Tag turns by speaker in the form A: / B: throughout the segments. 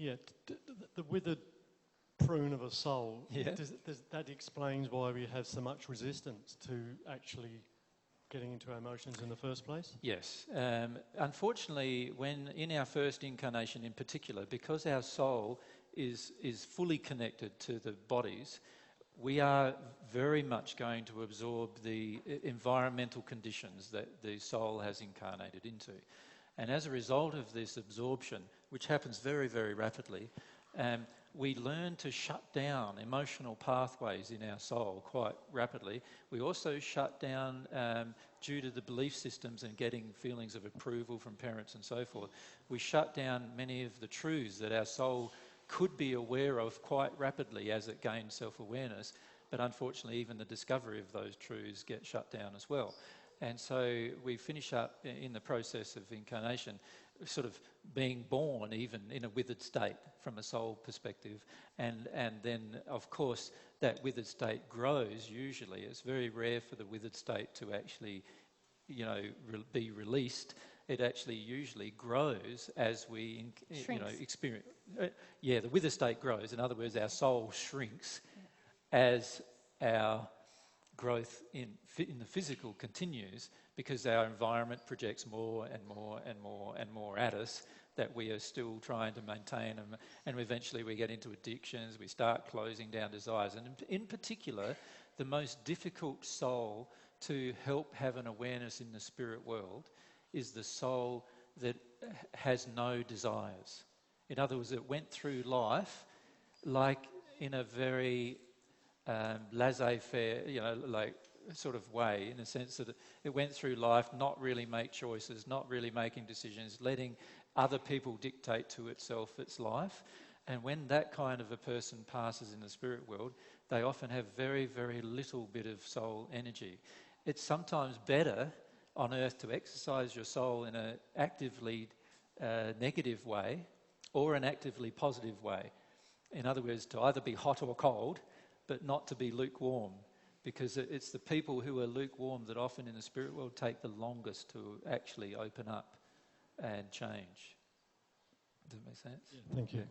A: Yeah, the withered prune of a soul,
B: Yeah.
A: that explains why we have so much resistance to actually getting into our emotions in the first place?
B: Yes. Unfortunately, when in our first incarnation in particular, because our soul is fully connected to the bodies, we are very much going to absorb the environmental conditions that the soul has incarnated into. And as a result of this absorption, which happens very, very rapidly, we learn to shut down emotional pathways in our soul quite rapidly. We also shut down, due to the belief systems and getting feelings of approval from parents and so forth, we shut down many of the truths that our soul could be aware of quite rapidly as it gains self-awareness. But unfortunately, even the discovery of those truths get shut down as well. And so we finish up in the process of incarnation sort of being born even in a withered state from a soul perspective, and then of course that withered state grows. Usually it's very rare for the withered state to actually be released. It actually usually grows as we experience. The withered state grows. In other words, our soul shrinks as our growth in the physical continues, because our environment projects more and more and more and more at us that we are still trying to maintain, and eventually we get into addictions, we start closing down desires. And in particular, the most difficult soul to help have an awareness in the spirit world is the soul that has no desires. In other words, it went through life like in a very laissez-faire, sort of way, in the sense that it went through life not really make choices, not really making decisions, letting other people dictate to itself its life. And when that kind of a person passes in the spirit world, they often have very, very little bit of soul energy. It's sometimes better on earth to exercise your soul in an actively negative way or an actively positive way. In other words, to either be hot or cold, but not to be lukewarm, because it's the people who are lukewarm that often in the spirit world take the longest to actually open up and change. Does that make sense?
A: Yeah, thank you.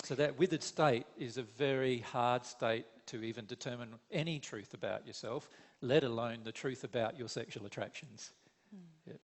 B: So that withered state is a very hard state to even determine any truth about yourself, let alone the truth about your sexual attractions. Yeah.